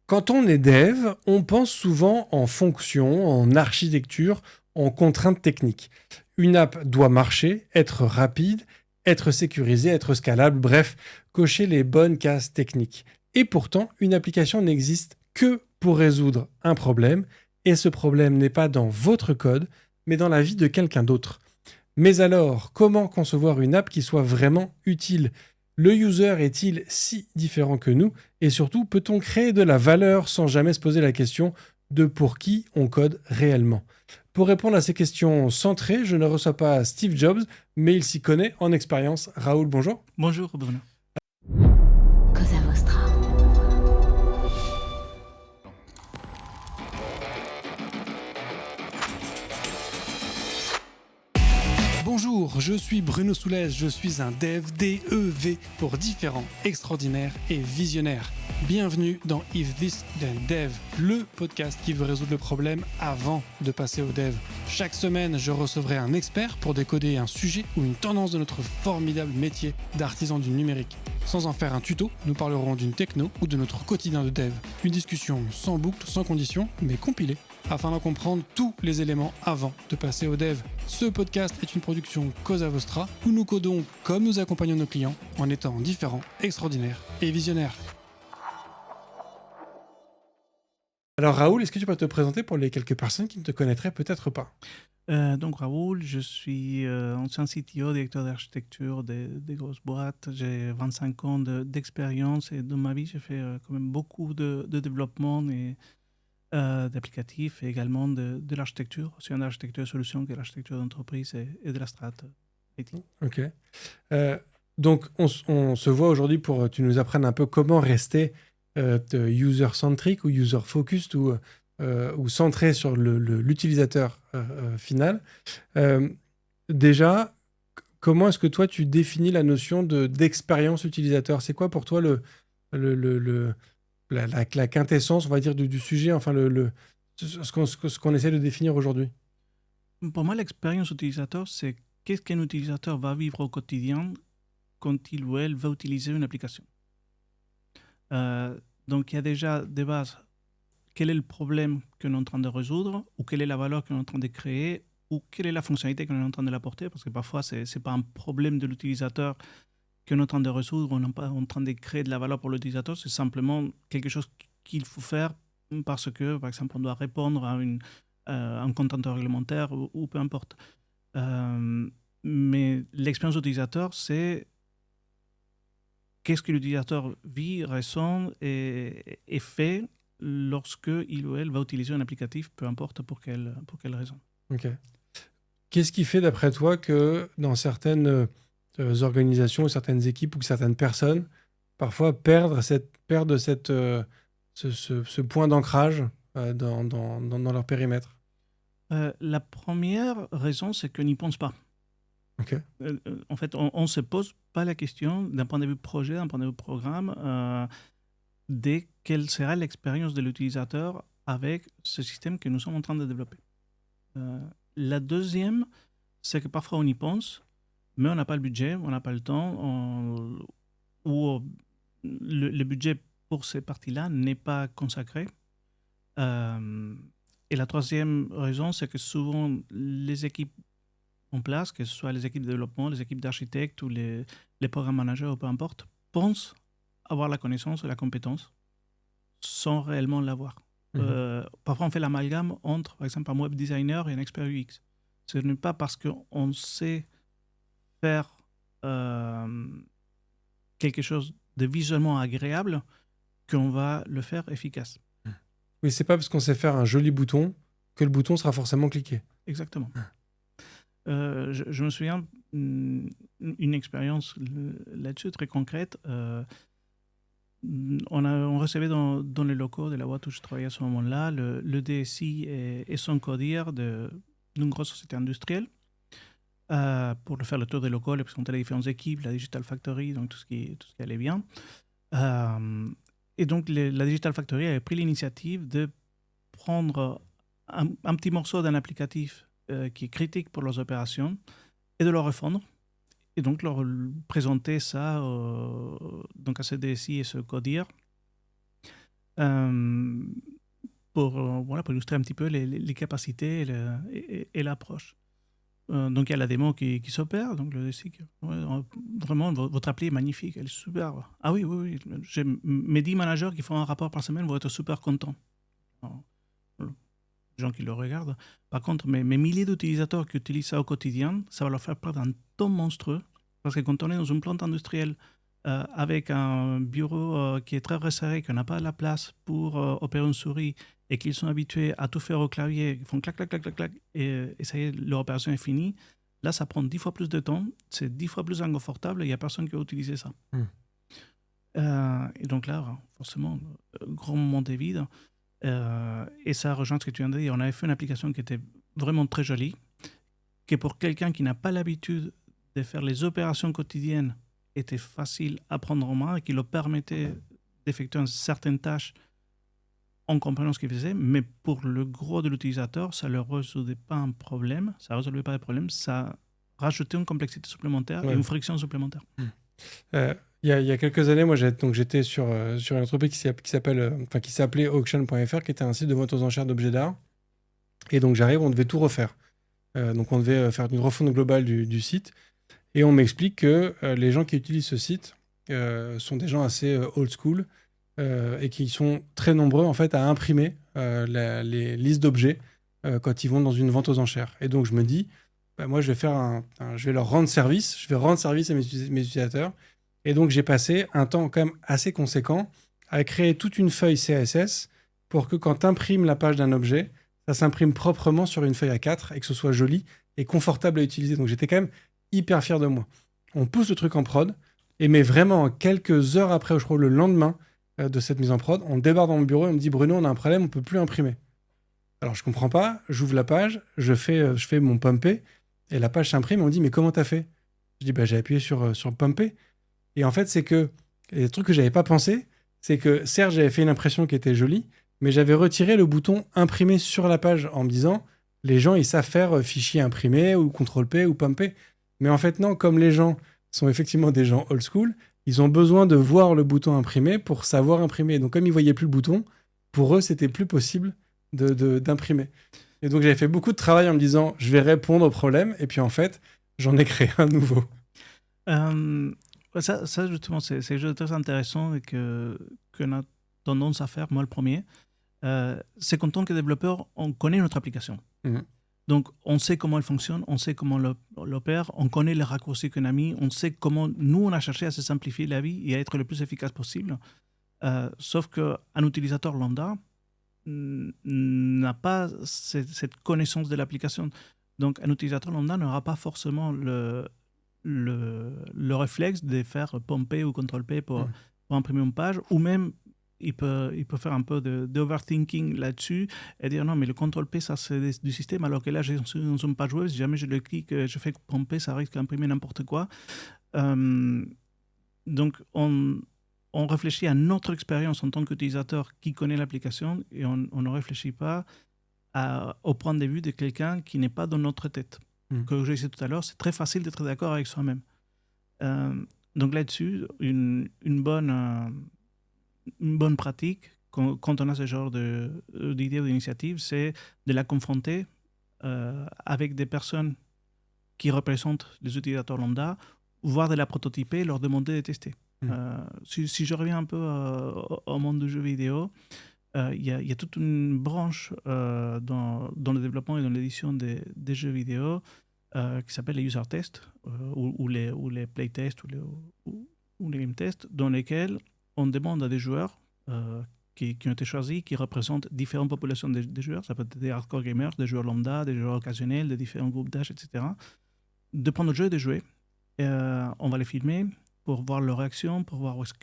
Quand on est dev, on pense souvent en fonction, en architecture, en contraintes techniques. Une app doit marcher, être rapide, être sécurisée, être scalable, bref, cocher les bonnes cases techniques. Et pourtant, une application n'existe que pour résoudre un problème, et ce problème n'est pas dans votre code, mais dans la vie de quelqu'un d'autre. Mais alors, comment concevoir une app qui soit vraiment utile? Le user est-il si différent que nous? Et surtout, peut-on créer de la valeur sans jamais se poser la question de pour qui on code réellement? Pour répondre à ces questions centrées, je ne reçois pas Steve Jobs, mais il s'y connaît en expérience. Raoul, bonjour. Bonjour Bruno. Cosa Vostra. Bonjour, je suis Bruno Soulès, je suis un dev, D-E-V, pour différents, extraordinaires et visionnaires. Bienvenue dans If This Then Dev, le podcast qui veut résoudre le problème avant de passer au dev. Chaque semaine, je recevrai un expert pour décoder un sujet ou une tendance de notre formidable métier d'artisan du numérique. Sans en faire un tuto, nous parlerons d'une techno ou de notre quotidien de dev. Une discussion sans boucle, sans condition, mais compilée, afin d'en comprendre tous les éléments avant de passer au dev. Ce podcast est une production Cosa Vostra, où nous codons comme nous accompagnons nos clients, en étant différents, extraordinaires et visionnaires. Alors Raoul, est-ce que tu peux te présenter pour les quelques personnes qui ne te connaîtraient peut-être pas? Donc Raoul, je suis ancien CTO, directeur d'architecture des grosses boîtes. J'ai 25 ans d'expérience et dans ma vie, j'ai fait quand même beaucoup de développement et d'applicatifs et également de l'architecture, aussi en architecture solution que l'architecture d'entreprise et de la strate IT. Ok. Donc on se voit aujourd'hui pour que tu nous apprennes un peu comment rester user-centric ou user-focused ou centré sur l'utilisateur final. Déjà, comment est-ce que toi tu définis la notion d'expérience utilisateur? C'est quoi pour toi la quintessence, on va dire, du sujet, enfin ce qu'on essaie de définir aujourd'hui? Pour moi, l'expérience utilisateur, c'est qu'est-ce qu'un utilisateur va vivre au quotidien quand il ou elle va utiliser une application. Donc, il y a déjà des bases. Quel est le problème qu'on est en train de résoudre ou quelle est la valeur qu'on est en train de créer ou quelle est la fonctionnalité qu'on est en train de l'apporter, parce que parfois, ce n'est pas un problème de l'utilisateur qu'on est en train de résoudre, on n'est pas en train de créer de la valeur pour l'utilisateur, c'est simplement quelque chose qu'il faut faire parce que, par exemple, on doit répondre à un contenteur réglementaire ou peu importe. Mais l'expérience utilisateur, c'est qu'est-ce que l'utilisateur vit, ressent et fait lorsque il ou elle va utiliser un applicatif, peu importe pour quelle raison. Ok. Qu'est-ce qui fait, d'après toi, que dans certaines organisations ou certaines équipes ou que certaines personnes, parfois perdent ce point d'ancrage dans leur périmètre? La première raison, c'est qu'on n'y pense pas. Ok. En fait, on ne se pose pas la question d'un point de vue projet, d'un point de vue programme, de quelle sera l'expérience de l'utilisateur avec ce système que nous sommes en train de développer. La deuxième, c'est que parfois on y pense, mais on n'a pas le budget, on n'a pas le temps, ou le budget pour ces parties-là n'est pas consacré. Et la troisième raison, c'est que souvent les équipes en place, que ce soit les équipes de développement, les équipes d'architectes ou les programmes managers ou peu importe, pensent avoir la connaissance et la compétence sans réellement l'avoir. Parfois, on fait l'amalgame entre, par exemple, un web designer et un expert UX. Ce n'est pas parce qu'on sait faire quelque chose de visuellement agréable qu'on va le faire efficace. Oui, c'est pas parce qu'on sait faire un joli bouton que le bouton sera forcément cliqué. Exactement. Je me souviens une expérience là-dessus très concrète. On recevait dans les locaux de la boîte où je travaillais à ce moment-là le DSI et son codir d'une grosse société industrielle pour faire le tour des locaux, les présenter les différentes équipes, la Digital Factory, donc tout ce qui allait bien. Et donc la Digital Factory avait pris l'initiative de prendre un petit morceau d'un applicatif qui est critique pour leurs opérations et de le refondre. Et donc, leur présenter ça donc à ce DSI et ce codir Pour illustrer un petit peu les capacités et l'approche. Donc, il y a la démo qui s'opère. Donc, le DSIC, vraiment, votre appli est magnifique. Elle est superbe. Ah oui, oui, oui. Mes 10 managers qui font un rapport par semaine vont être super contents. Alors, les gens qui le regardent. Par contre, mes milliers d'utilisateurs qui utilisent ça au quotidien, ça va leur faire perdre un temps monstrueux. Parce que quand on est dans une plante industrielle avec un bureau qui est très resserré, qu'on n'a pas la place pour opérer une souris et qu'ils sont habitués à tout faire au clavier, ils font clac, clac, clac, clac, clac, et ça y est, leur opération est finie. Là, ça prend 10 fois plus de temps, c'est 10 fois plus inconfortable et il n'y a personne qui va utiliser ça. Et donc là, forcément, grand moment est vide. Et ça rejoint ce que tu viens de dire. On avait fait une application qui était vraiment très jolie, qui pour quelqu'un qui n'a pas l'habitude de faire les opérations quotidiennes était facile à prendre en main et qui leur permettait d'effectuer certaines tâches en comprenant ce qu'ils faisaient, mais pour le gros de l'utilisateur, ça ne leur résolvait pas un problème, ça ne résolvait pas un problème, ça rajoutait une complexité supplémentaire et une friction supplémentaire. Il y a quelques années, moi j'étais sur une entreprise qui s'appelait Auction.fr, qui était un site de vente aux enchères d'objets d'art. Et donc j'arrive, on devait tout refaire. Donc on devait faire une refonte globale du site. Et on m'explique que les gens qui utilisent ce site sont des gens assez old school et qui sont très nombreux en fait à imprimer les listes d'objets quand ils vont dans une vente aux enchères. Et donc je me dis, moi je vais leur rendre service, je vais rendre service à mes utilisateurs. Et donc j'ai passé un temps quand même assez conséquent à créer toute une feuille CSS pour que quand tu imprimes la page d'un objet, ça s'imprime proprement sur une feuille A4 et que ce soit joli et confortable à utiliser. Donc j'étais quand même hyper fier de moi. On pousse le truc en prod, mais vraiment quelques heures après, je crois le lendemain de cette mise en prod, on débarque dans mon bureau et on me dit « Bruno, on a un problème, on ne peut plus imprimer ». Alors je comprends pas, j'ouvre la page, je fais mon pumper et la page s'imprime et on me dit « Mais comment t'as fait ?» Je dis « J'ai appuyé sur pumper ». Et en fait, c'est que les trucs que j'avais pas pensé, c'est que certes, j'avais fait une impression qui était jolie, mais j'avais retiré le bouton « Imprimer » sur la page en me disant « Les gens, ils savent faire fichier imprimé ou CTRL-P ou pumper ». Mais en fait, non, comme les gens sont effectivement des gens old school, ils ont besoin de voir le bouton imprimer pour savoir imprimer. Donc, comme ils ne voyaient plus le bouton, pour eux, c'était plus possible d'imprimer. Et donc, j'avais fait beaucoup de travail en me disant, je vais répondre au problème. Et puis, en fait, j'en ai créé un nouveau. Ça justement, c'est quelque chose de très intéressant et qu'on a tendance à faire, moi le premier. C'est qu'en tant que développeur, on connaît notre application. Donc, on sait comment elle fonctionne, on sait comment l'opère, on connaît les raccourcis qu'on a mis, on sait comment nous, on a cherché à se simplifier la vie et à être le plus efficace possible. Sauf qu'un utilisateur lambda n'a pas cette connaissance de l'application. Donc, un utilisateur lambda n'aura pas forcément le réflexe de faire pumper ou CTRL-P pour imprimer une page, ou même il peut faire un peu d'overthinking là-dessus et dire non, mais le CTRL-P, ça c'est du système, alors que là, j'ai dans une page web, si jamais je le clique, je fais pumper, ça risque d'imprimer n'importe quoi. Donc, on réfléchit à notre expérience en tant qu'utilisateur qui connaît l'application et on ne réfléchit pas au point de vue de quelqu'un qui n'est pas dans notre tête. Comme je disais tout à l'heure, c'est très facile d'être d'accord avec soi-même. Donc là-dessus, une bonne pratique, quand on a ce genre d'idée ou d'initiative, c'est de la confronter avec des personnes qui représentent les utilisateurs lambda, voire de la prototyper et leur demander de tester. Si je reviens un peu au monde du jeu vidéo, il y a toute une branche dans le développement et dans l'édition des jeux vidéo qui s'appelle les user tests ou les play tests ou les game tests, dans lesquels on demande à des joueurs qui ont été choisis, qui représentent différentes populations de joueurs, ça peut être des hardcore gamers, des joueurs lambda, des joueurs occasionnels, des différents groupes d'âge, etc., de prendre le jeu et de jouer. On va les filmer pour voir leurs réactions, pour voir où est-ce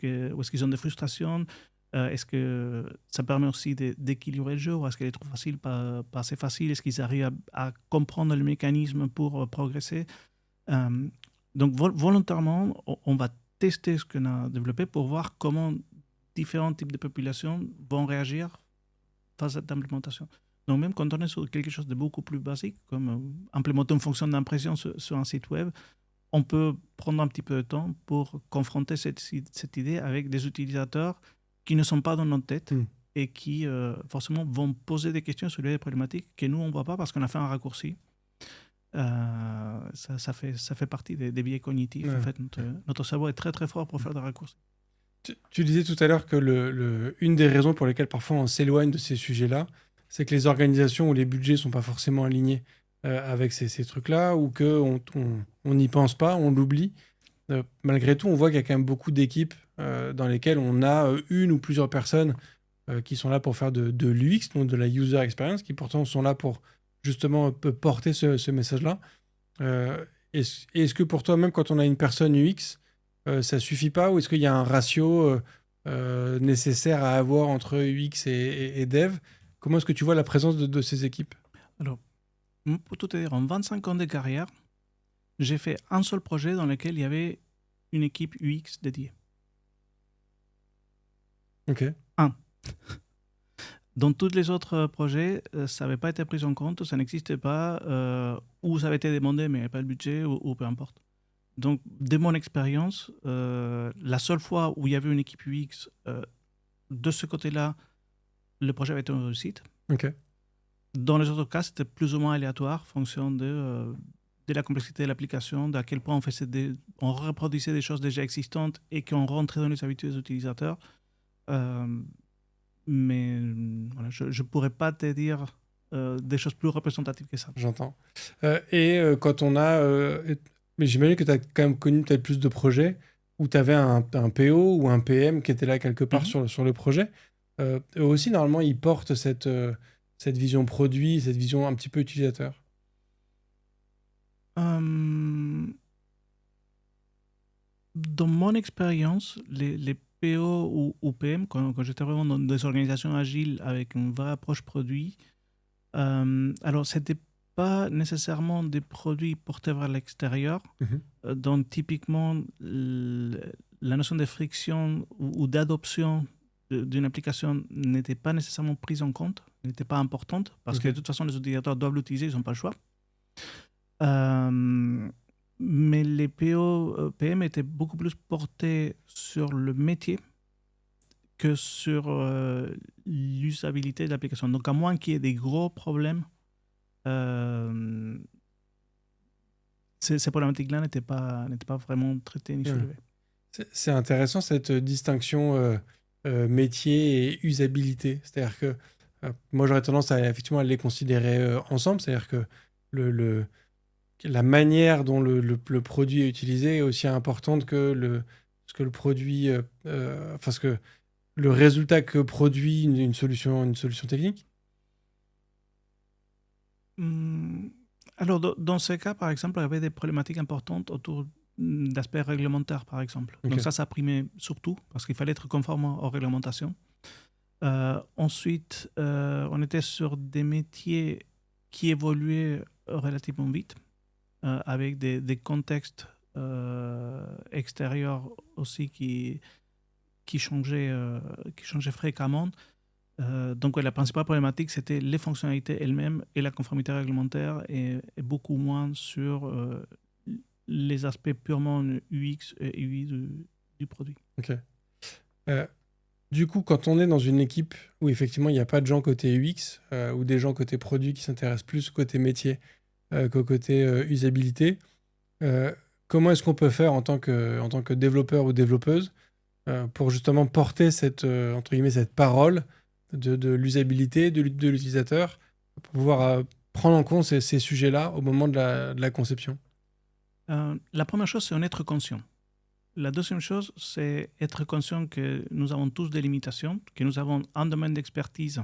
qu'ils ont des frustrations. Est-ce que ça permet aussi d'équilibrer le jeu, ou est-ce qu'elle est trop facile, pas assez facile? Est-ce qu'ils arrivent à comprendre le mécanisme pour progresser? Donc volontairement, on va tester ce qu'on a développé pour voir comment différents types de populations vont réagir face à cette implémentation. Donc même quand on est sur quelque chose de beaucoup plus basique, comme implémenter une fonction d'impression sur un site web, on peut prendre un petit peu de temps pour confronter cette idée avec des utilisateurs qui ne sont pas dans notre tête et qui forcément vont poser des questions sur les problématiques que nous, on ne voit pas parce qu'on a fait un raccourci. Ça fait partie des biais cognitifs. Ouais. En fait, notre cerveau est très très fort pour faire des raccourcis. Tu disais tout à l'heure que une des raisons pour lesquelles parfois on s'éloigne de ces sujets-là, c'est que les organisations ou les budgets sont pas forcément alignés avec ces trucs-là, ou qu'on on n'y pense pas, on l'oublie. Malgré tout, on voit qu'il y a quand même beaucoup d'équipes dans lesquelles on a une ou plusieurs personnes qui sont là pour faire de l'UX, donc de la user experience, qui pourtant sont là pour justement porter ce message-là. Est-ce que pour toi, même quand on a une personne UX, ça suffit pas, ou est-ce qu'il y a un ratio nécessaire à avoir entre UX et dev? Comment est-ce que tu vois la présence de ces équipes? Alors, pour tout te dire, en 25 ans de carrière, j'ai fait un seul projet dans lequel il y avait une équipe UX dédiée. Ok. Dans tous les autres projets, ça n'avait pas été pris en compte, ça n'existait pas, ou ça avait été demandé, mais il n'y avait pas le budget, ou peu importe. Donc, de mon expérience, la seule fois où il y avait une équipe UX, de ce côté-là, le projet avait été une réussite. Ok. Dans les autres cas, c'était plus ou moins aléatoire, fonction de la complexité de l'application, d'à quel point on reproduisait des choses déjà existantes et qu'on rentrait dans les habitudes des utilisateurs. Mais voilà, je ne pourrais pas te dire des choses plus représentatives que ça. J'entends. Quand on a... mais j'imagine que tu as quand même connu peut-être plus de projets où tu avais un PO ou un PM qui était là quelque part sur le projet. Eux aussi, normalement, ils portent cette vision produit, cette vision un petit peu utilisateur. Dans mon expérience, les PO ou PM, quand j'étais vraiment dans des organisations agiles avec une vraie approche produit, alors ce n'était pas nécessairement des produits portés vers l'extérieur. Donc typiquement, la notion de friction ou d'adoption d'une application n'était pas nécessairement prise en compte, n'était pas importante, parce que de toute façon, les utilisateurs doivent l'utiliser, ils n'ont pas le choix. Mais les PM étaient beaucoup plus portés sur le métier que sur l'usabilité de l'application. Donc, à moins qu'il y ait des gros problèmes, ces problématiques-là n'étaient pas vraiment traitées ni soulevées. C'est intéressant cette distinction métier et usabilité. C'est-à-dire que moi, j'aurais tendance effectivement à les considérer ensemble. C'est-à-dire que la manière dont le produit est utilisé est aussi importante que ce que le produit, ce que le résultat que produit une solution technique. Alors, dans ce cas, par exemple, il y avait des problématiques importantes autour d'aspects réglementaires, par exemple. Donc ça primait surtout, parce qu'il fallait être conforme aux réglementations. Ensuite, on était sur des métiers qui évoluaient relativement vite, avec des contextes extérieurs aussi qui changeaient fréquemment. Donc la principale problématique, c'était les fonctionnalités elles-mêmes et la conformité réglementaire, et beaucoup moins sur les aspects purement UX et UI du produit. Ok. Du coup, quand on est dans une équipe où effectivement il n'y a pas de gens côté UX ou des gens côté produit qui s'intéressent plus côté métier qu'au côté usabilité, comment est-ce qu'on peut faire en tant que développeur ou développeuse pour justement porter entre guillemets, cette parole de l'usabilité, de l'utilisateur, pour pouvoir prendre en compte ces sujets-là au moment de la conception? La première chose, c'est en être conscient. La deuxième chose, c'est être conscient que nous avons tous des limitations, que nous avons un domaine d'expertise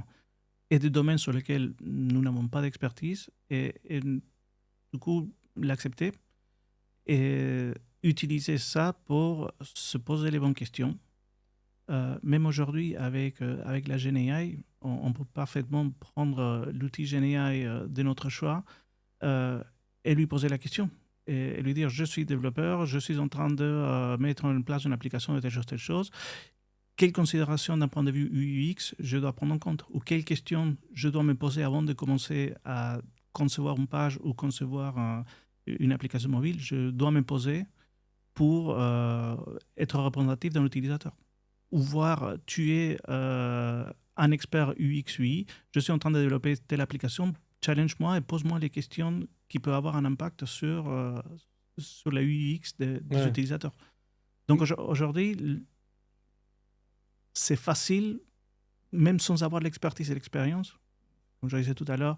et des domaines sur lesquels nous n'avons pas d'expertise, et du coup, l'accepter et utiliser ça pour se poser les bonnes questions. Même aujourd'hui, avec la GenAI, on peut parfaitement prendre l'outil GenAI de notre choix et lui poser la question. Et lui dire, je suis développeur, je suis en train de mettre en place une application de telle chose. Quelles considérations d'un point de vue UX je dois prendre en compte? Ou quelles questions je dois me poser avant de commencer à concevoir une page ou concevoir une application mobile? Je dois me poser pour être représentatif d'un utilisateur. Ou voir tuer un un expert UX, UI, je suis en train de développer telle application, challenge-moi et pose-moi les questions qui peuvent avoir un impact sur la UX des Ouais. utilisateurs. Donc aujourd'hui, c'est facile, même sans avoir l'expertise et l'expérience. Comme je disais tout à l'heure,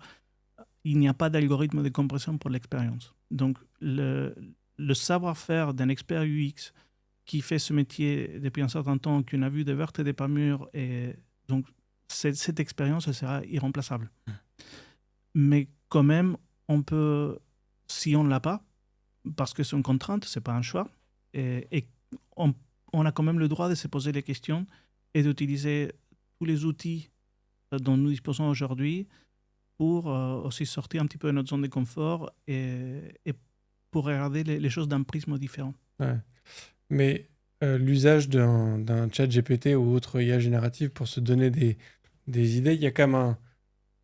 il n'y a pas d'algorithme de compression pour l'expérience. Donc, le savoir-faire d'un expert UX qui fait ce métier depuis un certain temps, qui n'a vu des vertes et des pas mûres, et donc cette expérience elle sera irremplaçable. Mais quand même, on peut, si on ne l'a pas, parce que c'est une contrainte, ce n'est pas un choix, et on a quand même le droit de se poser les questions et d'utiliser tous les outils dont nous disposons aujourd'hui pour aussi sortir un petit peu de notre zone de confort et pour regarder les choses d'un prisme différent. Ouais. Mais l'usage d'un chat GPT ou autre IA générative pour se donner des idées, il y a quand même un...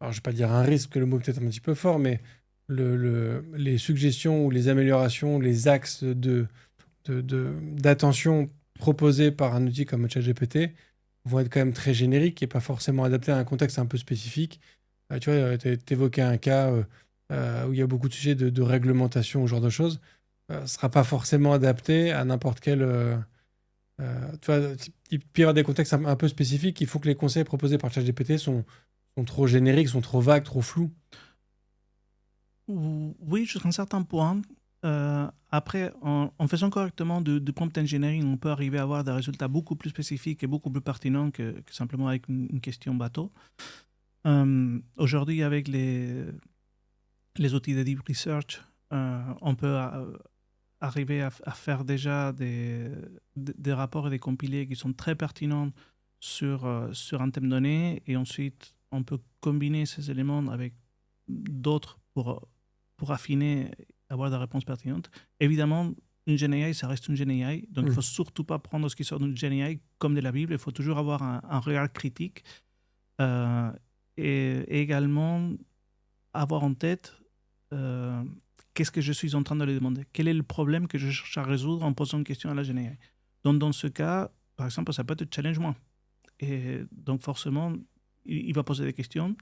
Alors, je ne vais pas dire un risque, le mot est peut-être un petit peu fort, mais les suggestions ou les améliorations, les axes d'attention proposés par un outil comme ChatGPT vont être quand même très génériques et pas forcément adaptés à un contexte un peu spécifique. Tu vois, tu évoquais un cas où il y a beaucoup de sujets de réglementation, ce genre de choses. Ne sera pas forcément adapté à n'importe quel... tu vois, il peut y avoir des contextes un peu spécifiques. Il faut que les conseils proposés par ChatGPT sont trop génériques, sont trop vagues, trop flous. Oui, jusqu'à un certain point. Après, en faisant correctement du prompt engineering, on peut arriver à avoir des résultats beaucoup plus spécifiques et beaucoup plus pertinents que simplement avec une question bateau. Aujourd'hui, avec les outils de deep research, on peut arriver à faire déjà des rapports et des compilés qui sont très pertinents sur un thème donné, et ensuite on peut combiner ces éléments avec d'autres pour affiner, avoir des réponses pertinentes. Évidemment, une GenAI, ça reste une GenAI, donc il ne faut surtout pas prendre ce qui sort d'une GenAI comme de la Bible, il faut toujours avoir un regard critique et également avoir en tête qu'est-ce que je suis en train de lui demander, quel est le problème que je cherche à résoudre en posant une question à la GenAI. Donc dans ce cas, par exemple, ça peut être challenge-moi. Et donc forcément, il va poser des questions.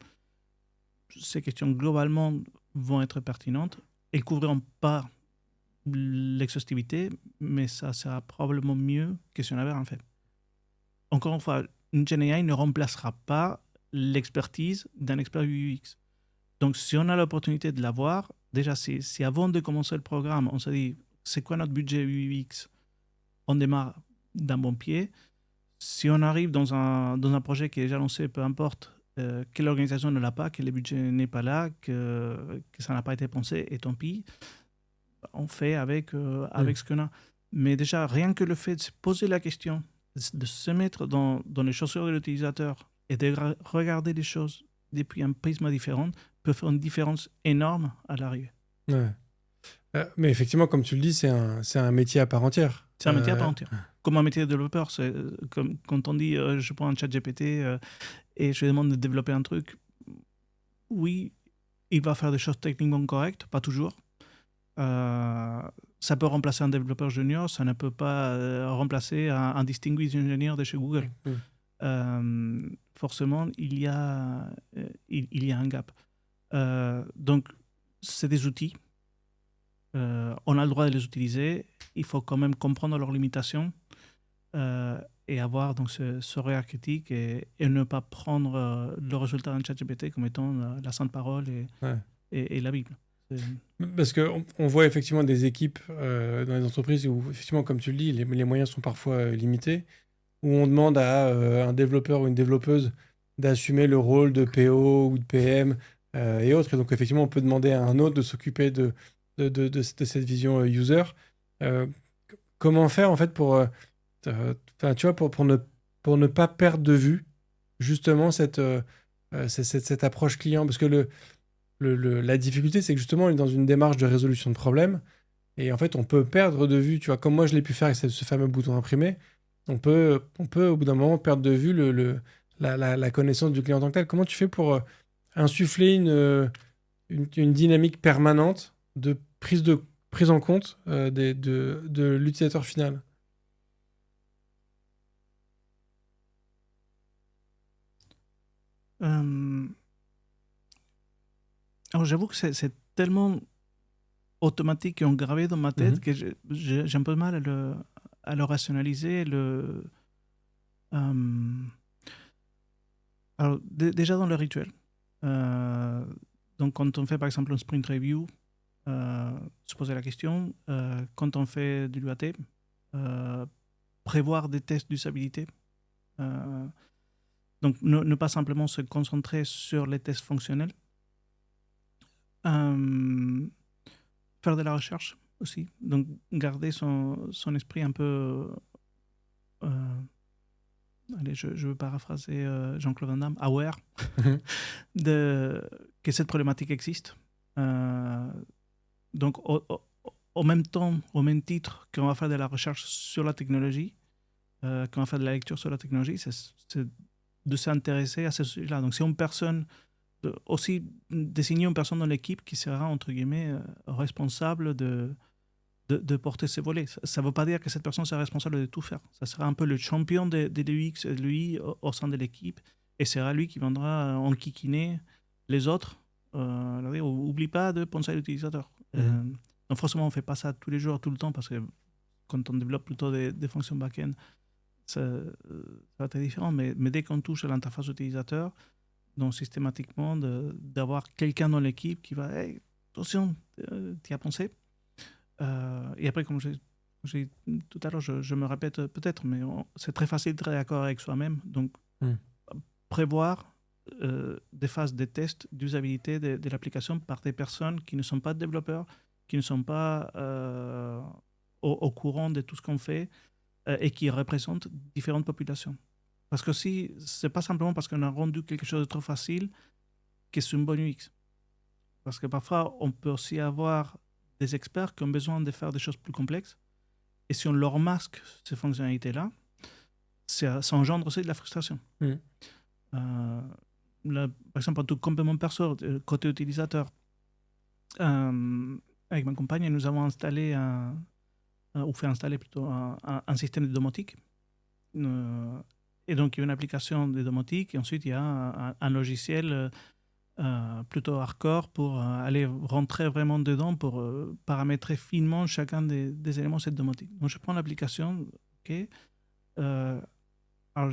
Ces questions globalement vont être pertinentes. Elles ne couvriront pas l'exhaustivité, mais ça sera probablement mieux que si on avait rien fait. Encore une fois, une GenAI ne remplacera pas l'expertise d'un expert UX. Donc si on a l'opportunité de l'avoir, déjà si avant de commencer le programme, on se dit c'est quoi notre budget UX, on démarre d'un bon pied. Si on arrive dans un projet qui est déjà lancé, peu importe, que l'organisation ne l'a pas, que le budget n'est pas là, que ça n'a pas été pensé, et tant pis, on fait avec ce qu'on a. Mais déjà, rien que le fait de se poser la question, de se mettre dans les chaussures de l'utilisateur et de regarder les choses depuis un prisme différent, peut faire une différence énorme à l'arrivée. Ouais. Mais effectivement, comme tu le dis, c'est un métier à part entière. C'est un métier à part entière. Comme un métier de développeur, c'est comme quand on dit je prends un chat GPT et je lui demande de développer un truc. Oui, il va faire des choses techniquement correctes, pas toujours. Ça peut remplacer un développeur junior, ça ne peut pas remplacer un distinguished engineer de chez Google. Forcément, il y a un gap. Donc, c'est des outils. On a le droit de les utiliser. Il faut quand même comprendre leurs limitations et avoir donc ce regard critique et ne pas prendre le résultat d'un ChatGPT comme étant la sainte parole et la Bible. Parce qu'on voit effectivement des équipes dans les entreprises où, effectivement, comme tu le dis, les moyens sont parfois limités, où on demande à un développeur ou une développeuse d'assumer le rôle de PO ou de PM et autres. Et donc, effectivement, on peut demander à un autre de s'occuper de cette vision user. Comment faire, en fait, pour tu vois, pour ne pas perdre de vue, justement, cette approche client? Parce que la difficulté, c'est que justement, on est dans une démarche de résolution de problèmes. Et en fait, on peut perdre de vue, tu vois, comme moi je l'ai pu faire avec ce fameux bouton imprimé, on peut au bout d'un moment perdre de vue la connaissance du client en tant que tel. Comment tu fais pour insuffler une dynamique permanente de prise en compte de l'utilisateur final? Euh, alors, j'avoue que c'est tellement automatique et engravé dans ma tête que j'ai un peu de mal à le rationaliser. Euh, alors, déjà dans le rituel. Euh, donc, quand on fait par exemple un sprint review, se poser la question, quand on fait de l'UAT, prévoir des tests d'usabilité. Donc, ne pas simplement se concentrer sur les tests fonctionnels. Faire de la recherche aussi. Donc, garder son esprit un peu... allez, je veux paraphraser Jean-Claude Van Damme, aware que cette problématique existe. Donc, au même temps, au même titre qu'on va faire de la recherche sur la technologie, qu'on va faire de la lecture sur la technologie, c'est de s'intéresser à ce sujet-là. Donc, c'est une personne, aussi désigner une personne dans l'équipe qui sera, entre guillemets, responsable de porter ces volets. Ça ne veut pas dire que cette personne sera responsable de tout faire. Ça sera un peu le champion de l'UX et de l'UI au sein de l'équipe, et sera lui qui viendra enquiquiner les autres. Oublie pas de penser à l'utilisateur. Donc forcément, on ne fait pas ça tous les jours, tout le temps, parce que quand on développe plutôt des fonctions back-end, ça va être différent. Mais dès qu'on touche à l'interface utilisateur, donc systématiquement, d'avoir quelqu'un dans l'équipe qui va hey, attention, tu y as pensé. Et après, comme j'ai tout à l'heure, je me répète peut-être, mais c'est très facile d'être d'accord avec soi-même. Donc, prévoir des phases de tests d'usabilité de l'application par des personnes qui ne sont pas développeurs, qui ne sont pas au courant de tout ce qu'on fait et qui représentent différentes populations. Parce que si c'est pas simplement parce qu'on a rendu quelque chose de trop facile que c'est une bonne UX. Parce que parfois, on peut aussi avoir des experts qui ont besoin de faire des choses plus complexes. Et si on leur masque ces fonctionnalités-là, ça engendre aussi de la frustration. Là, par exemple, en tout complément perso, côté utilisateur, avec ma compagne, nous avons installé ou fait installer plutôt un système de domotique. Et donc, il y a une application de domotique et ensuite, il y a un logiciel plutôt hardcore pour aller rentrer vraiment dedans pour paramétrer finement chacun des éléments de cette domotique. Donc, je prends l'application, ok. Alors,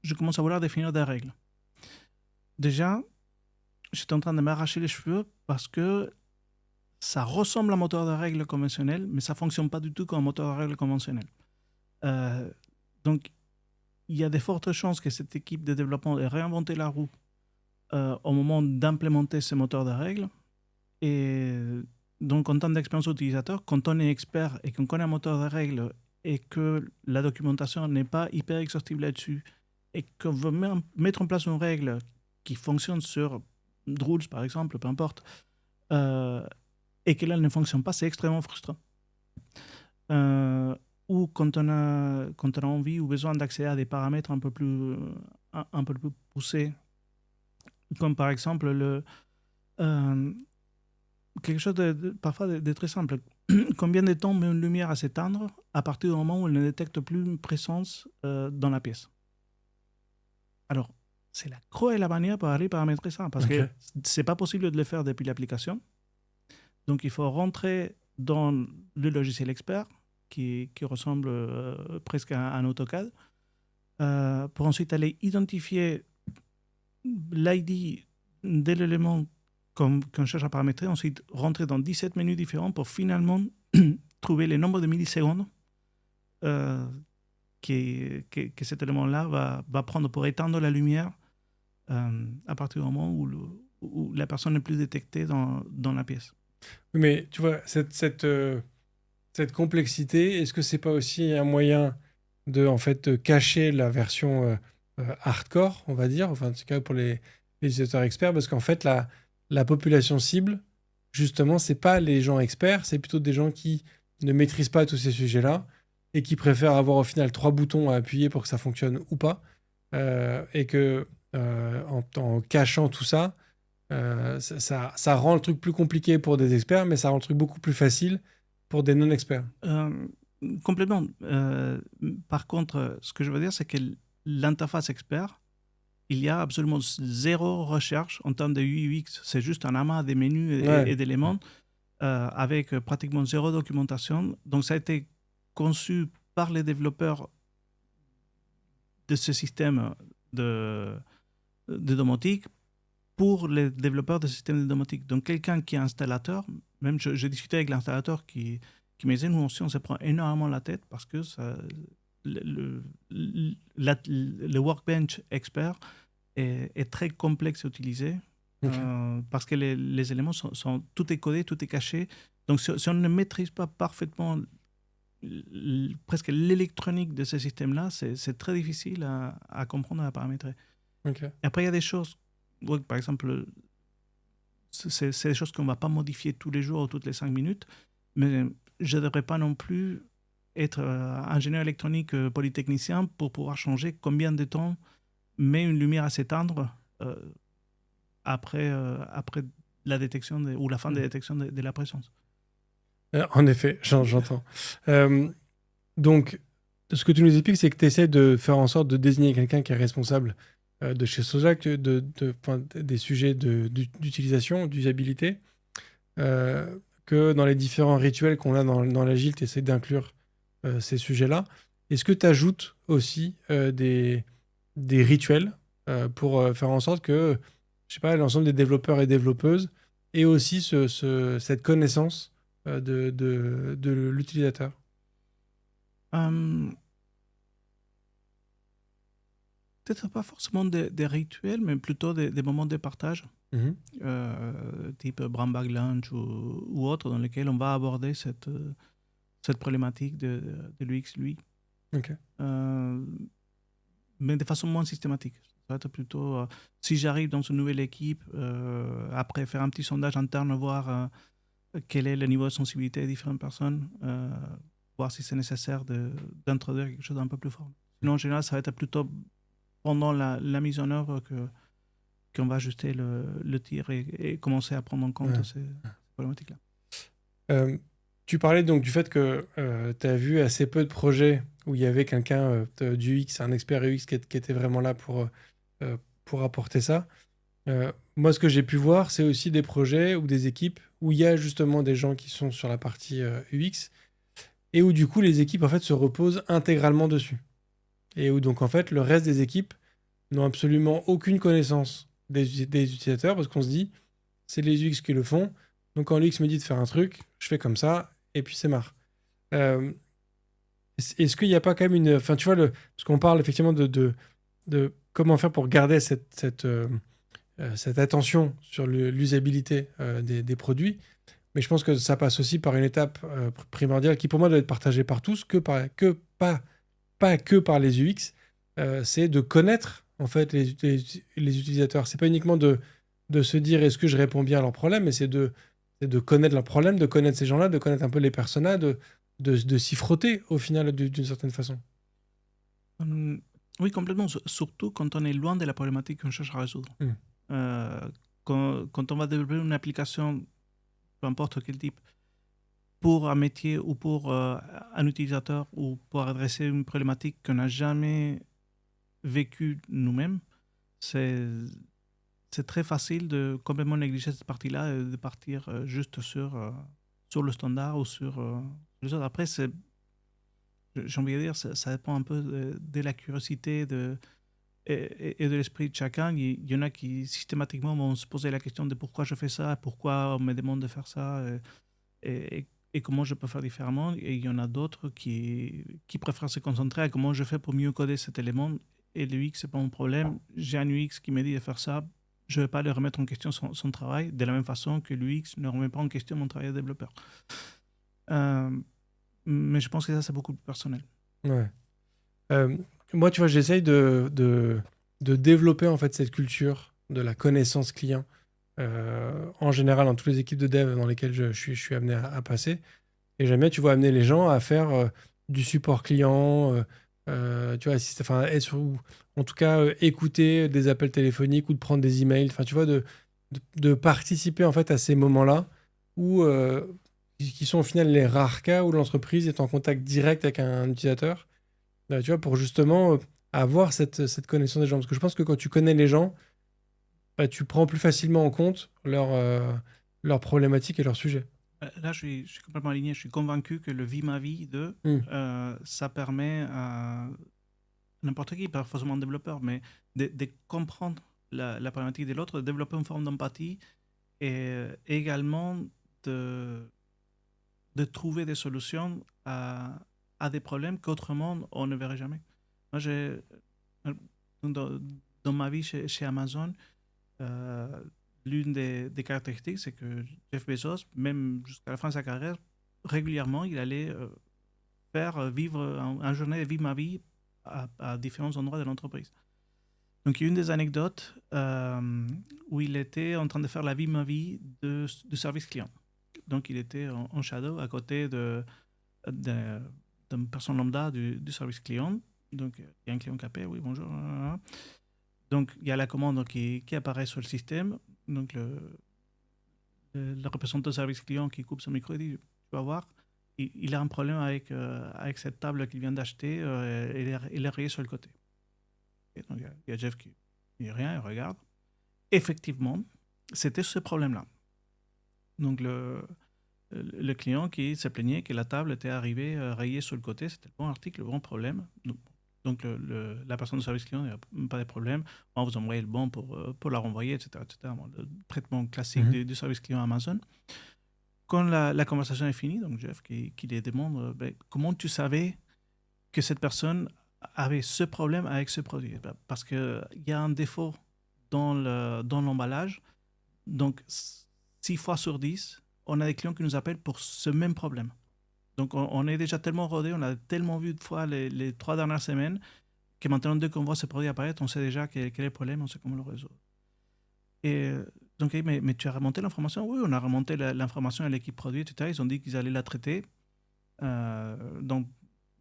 je commence à vouloir définir des règles. Déjà, j'étais en train de m'arracher les cheveux parce que ça ressemble à un moteur de règles conventionnel, mais ça ne fonctionne pas du tout comme un moteur de règles conventionnel. Donc, il y a de fortes chances que cette équipe de développement ait réinventé la roue au moment d'implémenter ces moteurs de règles. Et donc, en termes d'expérience utilisateur, quand on est expert et qu'on connaît un moteur de règles et que la documentation n'est pas hyper exhaustive là-dessus et qu'on veut mettre en place une règle qui fonctionne sur Drools, par exemple, peu importe, et que là, elle ne fonctionne pas, c'est extrêmement frustrant. Ou quand on a envie ou besoin d'accéder à des paramètres un peu plus poussés, comme par exemple quelque chose parfois de très simple. Combien de temps met une lumière à s'éteindre à partir du moment où elle ne détecte plus une présence dans la pièce? Alors, c'est la cruelle manière pour aller paramétrer ça, parce que c'est pas possible de le faire depuis l'application. Donc, il faut rentrer dans le logiciel expert, qui ressemble presque à un AutoCAD, pour ensuite aller identifier l'ID de l'élément qu'on cherche à paramétrer, ensuite rentrer dans 17 menus différents pour finalement trouver le nombre de millisecondes que cet élément-là va prendre pour éteindre la lumière à partir du moment où la personne n'est plus détectée dans la pièce. Mais tu vois, cette complexité, est-ce que c'est pas aussi un moyen de en fait cacher la version hardcore, on va dire, enfin en tout cas pour les utilisateurs experts, parce qu'en fait la population cible, justement, c'est pas les gens experts, c'est plutôt des gens qui ne maîtrisent pas tous ces sujets-là et qui préfèrent avoir au final 3 boutons à appuyer pour que ça fonctionne ou pas, et que en cachant tout ça, ça rend le truc plus compliqué pour des experts, mais ça rend le truc beaucoup plus facile pour des non-experts. Complètement. Par contre, ce que je veux dire, c'est que l'interface expert, il y a absolument zéro recherche en termes de UI UX. C'est juste un amas de menus Ouais. et d'éléments avec pratiquement zéro documentation. Donc, ça a été conçu par les développeurs de ce système de domotique pour les développeurs de systèmes de domotique. Donc, quelqu'un qui est installateur, même j'ai discuté avec l'installateur qui me disait, nous aussi, on se prend énormément la tête parce que le workbench expert est très complexe à utiliser. Ok. Parce que les éléments tout est codé, tout est caché. Donc, si on ne maîtrise pas parfaitement presque l'électronique de ces systèmes-là, c'est très difficile à comprendre et à paramétrer. Ok. Et après, il y a des choses, par exemple, c'est des choses qu'on ne va pas modifier tous les jours ou toutes les 5 minutes, mais je ne devrais pas non plus être ingénieur électronique polytechnicien pour pouvoir changer combien de temps met une lumière à s'éteindre après la détection ou la fin de la détection de la présence. En effet, j'entends. Donc, ce que tu nous expliques, c'est que tu essaies de faire en sorte de désigner quelqu'un qui est responsable de chez Sojak, des sujets d'utilisation, d'usabilité, que dans les différents rituels qu'on a dans l'Agile, tu essaies d'inclure ces sujets-là. Est-ce que tu ajoutes aussi des rituels pour faire en sorte que, je sais pas, l'ensemble des développeurs et développeuses aient aussi cette connaissance de l'utilisateur? Peut-être pas forcément des rituels, mais plutôt des moments de partage, type Brown Bag Lunch ou autre, dans lesquels on va aborder cette problématique de l'UX, lui. Ok. Mais de façon moins systématique. Ça va être plutôt, si j'arrive dans une nouvelle équipe, après faire un petit sondage interne, voir quel est le niveau de sensibilité des différentes personnes, voir si c'est nécessaire d'introduire quelque chose d'un peu plus fort. Sinon, en général, ça va être plutôt pendant la mise en œuvre qu'on va ajuster le tir et commencer à prendre en compte ces problématiques-là. Tu parlais donc du fait que tu as vu assez peu de projets où il y avait quelqu'un du UX, un expert UX qui était vraiment là pour apporter ça. Moi, ce que j'ai pu voir, c'est aussi des projets ou des équipes où il y a justement des gens qui sont sur la partie UX et où du coup les équipes en fait se reposent intégralement dessus. Et où donc en fait le reste des équipes n'ont absolument aucune connaissance des utilisateurs parce qu'on se dit c'est les UX qui le font, donc quand l'UX me dit de faire un truc, je fais comme ça et puis c'est marre. Est-ce qu'il n'y a pas quand même une... Enfin tu vois, parce qu'on parle effectivement de comment faire pour garder cette attention sur l'usabilité des produits, mais je pense que ça passe aussi par une étape primordiale qui pour moi doit être partagée par tous, pas que par les UX, c'est de connaître en fait les utilisateurs. C'est pas uniquement de se dire est-ce que je réponds bien à leurs problèmes, mais c'est de connaître leurs problèmes, de connaître ces gens-là, de connaître un peu les personas, de s'y frotter au final d'une certaine façon. Oui, complètement. Surtout quand on est loin de la problématique qu'on cherche à résoudre. Quand on va développer une application, peu importe quel type, pour un métier ou pour un utilisateur ou pour adresser une problématique qu'on n'a jamais vécue nous-mêmes, c'est très facile de complètement négliger cette partie-là et de partir juste sur le standard ou sur les autres. Après, j'ai envie de dire, ça dépend un peu de la curiosité et de l'esprit de chacun. Il y en a qui systématiquement vont se poser la question de pourquoi je fais ça, pourquoi on me demande de faire ça et comment je peux faire différemment. Et il y en a d'autres qui préfèrent se concentrer à comment je fais pour mieux coder cet élément. Et le UX, ce n'est pas mon problème. J'ai un UX qui me dit de faire ça. Je ne vais pas lui remettre en question son travail, de la même façon que l'UX ne remet pas en question mon travail de développeur. Mais je pense que ça, c'est beaucoup plus personnel. Ouais. Moi, tu vois, j'essaye de développer en fait cette culture de la connaissance client en général dans toutes les équipes de dev dans lesquelles je suis amené à passer. Et j'aime bien, tu vois, amener les gens à faire du support client, tu vois, en tout cas écouter des appels téléphoniques ou de prendre des emails. Enfin, tu vois, de participer en fait à ces moments-là où qui sont au final les rares cas où l'entreprise est en contact direct avec un utilisateur. Tu vois, pour justement avoir cette connaissance des gens. Parce que je pense que quand tu connais les gens, bah, tu prends plus facilement en compte leurs problématiques et leurs sujets. Là, je suis complètement aligné. Je suis convaincu que le vie ma vie ça permet à n'importe qui, pas forcément un développeur, mais de comprendre la problématique de l'autre, de développer une forme d'empathie et également de trouver des solutions à des problèmes qu'autrement on ne verrait jamais. Moi, dans ma vie chez Amazon, l'une des caractéristiques, c'est que Jeff Bezos, même jusqu'à la fin de sa carrière, régulièrement, il allait faire vivre un journée de vie ma vie à différents endroits de l'entreprise. Donc, il y a une des anecdotes où il était en train de faire la vie ma vie du service client. Donc, il était en shadow à côté d'une personne lambda du service client. Donc, il y a un client qui appelle, oui, bonjour. Donc, il y a la commande qui apparaît sur le système. Donc, le représentant du service client qui coupe son micro et dit, tu vas voir, il a un problème avec cette table qu'il vient d'acheter, il est rayé sur le côté. Et donc, il y a Jeff qui dit rien, il regarde. Effectivement, c'était ce problème-là. Donc, le client qui se plaignait que la table était arrivée rayée sur le côté, c'était le bon article, le bon problème. Donc, la personne de service client, il n'y a pas de problème. On vous envoie le bon pour la renvoyer, etc. Bon, le traitement classique du service client Amazon. Quand la conversation est finie, donc Jeff qui les demande comment tu savais que cette personne avait ce problème avec ce produit? Parce qu'il y a un défaut dans l'emballage. Donc, 6 fois sur 10, on a des clients qui nous appellent pour ce même problème. Donc, on est déjà tellement rodé, on a tellement vu de fois les 3 dernières semaines que maintenant, dès qu'on voit ce produit apparaître, on sait déjà quel est le problème, on sait comment le résoudre. Et donc, mais tu as remonté l'information? Oui, on a remonté l'information à l'équipe produit, etc. Ils ont dit qu'ils allaient la traiter.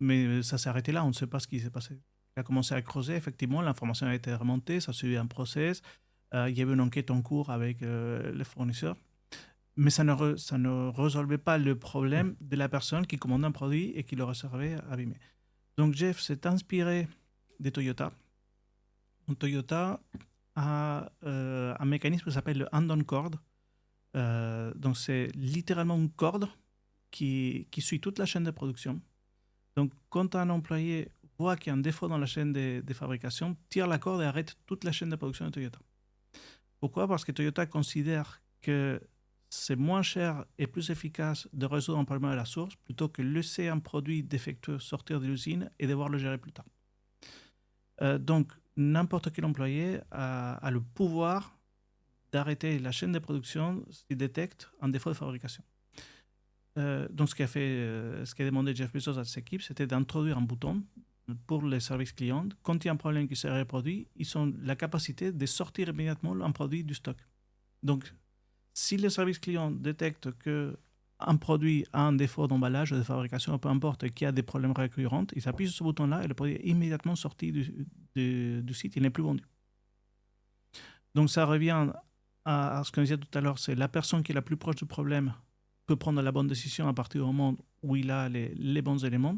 Mais ça s'est arrêté là, on ne sait pas ce qui s'est passé. Il a commencé à creuser, effectivement, l'information a été remontée, ça a suivi un process. Il y avait une enquête en cours avec les fournisseurs. Mais ça ne résolvait pas le problème de la personne qui commandait un produit et qui le recevait abîmé. Donc Jeff s'est inspiré de Toyota. Donc, Toyota a un mécanisme qui s'appelle le hand-on cord. Donc c'est littéralement une corde qui suit toute la chaîne de production. Donc quand un employé voit qu'il y a un défaut dans la chaîne de fabrication, tire la corde et arrête toute la chaîne de production de Toyota. Pourquoi? Parce que Toyota considère que c'est moins cher et plus efficace de résoudre un problème à la source plutôt que laisser un produit défectueux sortir de l'usine et devoir le gérer plus tard. Donc, n'importe quel employé a le pouvoir d'arrêter la chaîne de production s'il détecte un défaut de fabrication. Donc, ce qu'a demandé Jeff Bezos à ses équipes, c'était d'introduire un bouton pour les services clients. Quand il y a un problème qui se reproduit, ils ont la capacité de sortir immédiatement un produit du stock. Donc, si le service client détecte qu'un produit a un défaut d'emballage, de fabrication, peu importe, et qu'il y a des problèmes récurrents, il s'appuie sur ce bouton-là et le produit est immédiatement sorti du site, il n'est plus vendu. Donc ça revient à ce qu'on disait tout à l'heure, c'est la personne qui est la plus proche du problème peut prendre la bonne décision à partir du moment où il a les bons éléments.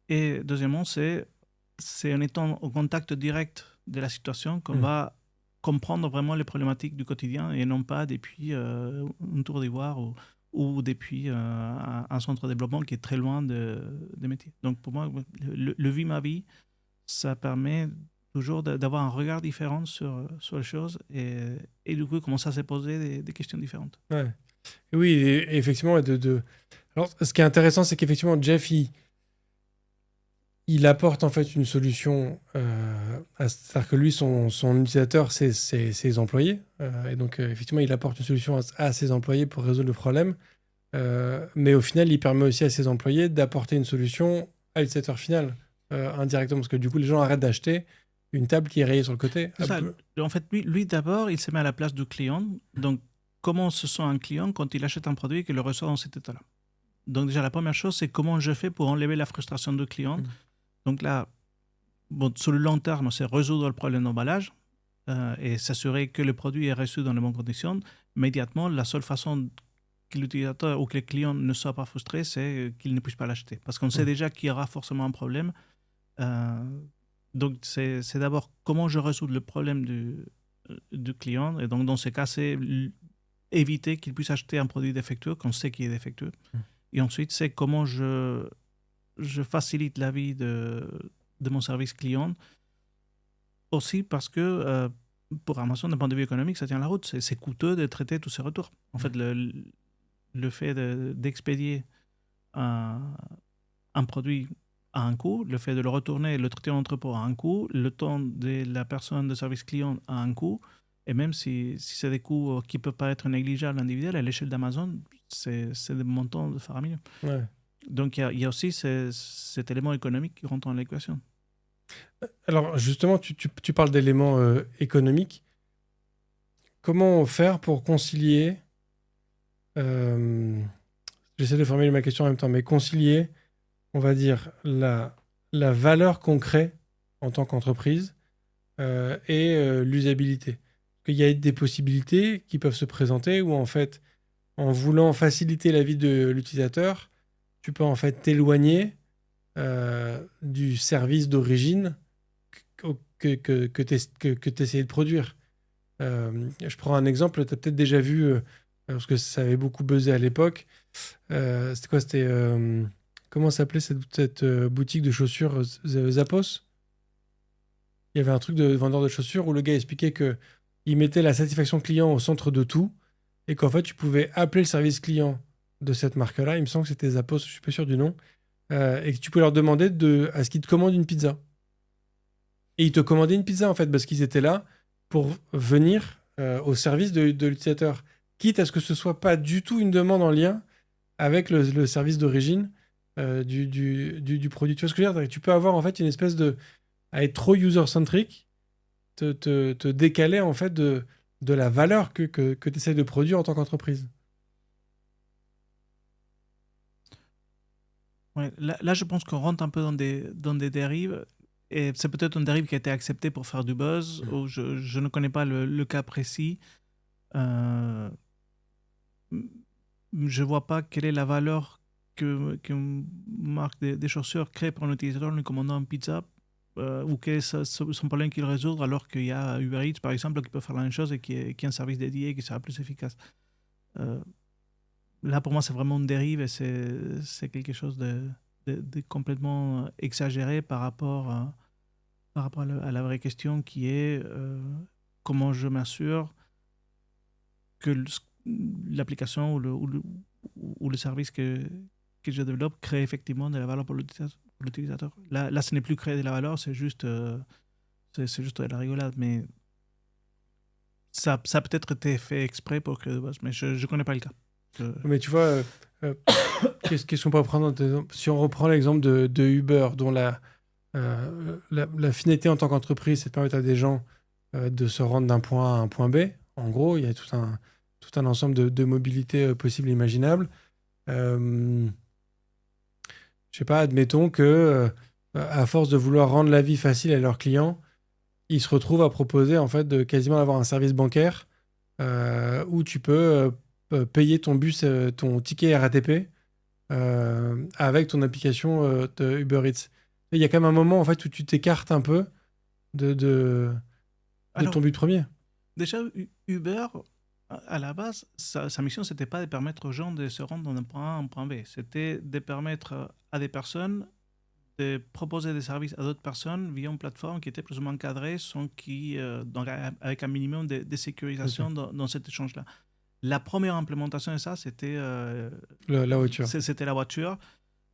Et deuxièmement, c'est en étant au contact direct de la situation qu'on va comprendre vraiment les problématiques du quotidien et non pas depuis une tour d'ivoire ou depuis un centre de développement qui est très loin des métiers. Donc pour moi, le vie ma vie, ça permet toujours d'avoir un regard différent sur les choses et du coup commencer à se poser des questions différentes. Ouais. Et oui, et effectivement. Alors, ce qui est intéressant, c'est qu'effectivement, Jeff, il apporte en fait une solution, c'est-à-dire que lui, son utilisateur, c'est ses employés. Et donc, effectivement, il apporte une solution à ses employés pour résoudre le problème. Mais au final, il permet aussi à ses employés d'apporter une solution à l'utilisateur final, indirectement. Parce que du coup, les gens arrêtent d'acheter une table qui est rayée sur le côté. Ça, en fait, lui d'abord, il se met à la place du client. Donc, comment se sent un client quand il achète un produit et qu'il le reçoit dans cet état-là? Donc, déjà, la première chose, c'est comment je fais pour enlever la frustration du client. Donc là, sur le long terme, c'est résoudre le problème d'emballage et s'assurer que le produit est reçu dans les bonnes conditions. Immédiatement, la seule façon que l'utilisateur ou que le client ne soit pas frustré, c'est qu'il ne puisse pas l'acheter. Parce qu'on sait déjà qu'il y aura forcément un problème Donc, c'est d'abord comment je résous le problème du client. Et donc, dans ce cas, c'est éviter qu'il puisse acheter un produit défectueux qu'on sait qu'il est défectueux. Et ensuite, c'est comment je facilite la vie de mon service client. Aussi parce que pour Amazon, d'un point de vue économique, ça tient la route. C'est coûteux de traiter tous ces retours. En fait, le fait d'expédier un produit à un coût, le fait de le retourner et le traiter en entrepôt à un coût, le temps de la personne de service client à un coût, et même si c'est des coûts qui ne peuvent pas être négligeables individuels, à l'échelle d'Amazon, c'est des montants faramineux. Ouais. Donc il y a aussi cet élément économique qui rentre dans l'équation. Alors justement, tu parles d'éléments économiques. Comment faire pour concilier, j'essaie de formuler ma question en même temps, mais concilier, on va dire, la valeur qu'on crée en tant qu'entreprise et l'usabilité. Il y a des possibilités qui peuvent se présenter où en fait, en voulant faciliter la vie de l'utilisateur, tu peux en fait t'éloigner du service d'origine que tu essayais de produire. Je prends un exemple, tu as peut-être déjà vu, parce que ça avait beaucoup buzzé à l'époque. C'était quoi? Comment s'appelait cette boutique de chaussures Zappos? Il y avait un truc de vendeur de chaussures où le gars expliquait qu'il mettait la satisfaction client au centre de tout et qu'en fait, tu pouvais appeler le service client de cette marque-là. Il me semble que c'était Zappos, je suis pas sûr du nom. Et que tu peux leur demander à ce qu'ils te commandent une pizza. Et ils te commandaient une pizza, en fait, parce qu'ils étaient là pour venir au service de l'utilisateur. Quitte à ce que ce soit pas du tout une demande en lien avec le service d'origine du produit. Tu vois ce que je veux dire? Tu peux avoir, en fait, une espèce à être trop user-centric, te décaler, en fait, de la valeur que tu essaies de produire en tant qu'entreprise. Ouais, là, je pense qu'on rentre un peu dans des dérives. Et c'est peut-être une dérive qui a été acceptée pour faire du buzz, ou je ne connais pas le cas précis. Je ne vois pas quelle est la valeur qu'une marque des chaussures crée pour un utilisateur en lui commandant une pizza, ou quel est son problème qu'il résout, alors qu'il y a Uber Eats, par exemple, qui peut faire la même chose et qui est un service dédié et qui sera plus efficace. Là, pour moi, c'est vraiment une dérive et c'est quelque chose de complètement exagéré par rapport à la vraie question qui est comment je m'assure que l'application ou le service que je développe crée effectivement de la valeur pour l'utilisateur. Là, ce n'est plus créer de la valeur, c'est juste de la rigolade, mais ça a peut-être été fait exprès pour créer de base, mais je ne connais pas le cas. Mais tu vois, qu'est-ce qu'on peut prendre si on reprend l'exemple de Uber, dont la finalité en tant qu'entreprise, c'est de permettre à des gens de se rendre d'un point A à un point B. En gros, il y a tout un ensemble de mobilités possibles et imaginables. Je sais pas, admettons que à force de vouloir rendre la vie facile à leurs clients, ils se retrouvent à proposer en fait de quasiment avoir un service bancaire où tu peux payer ton bus, ton ticket RATP avec ton application de Uber Eats. Il y a quand même un moment en fait où tu t'écartes un peu de ton but premier. Déjà, Uber, à la base, sa mission, c'était pas de permettre aux gens de se rendre d'un point A à un point B. C'était de permettre à des personnes de proposer des services à d'autres personnes via une plateforme qui était plus ou moins cadrée, donc avec un minimum de sécurisation dans cet échange-là. La première implémentation de ça, c'était la voiture. C'était la voiture,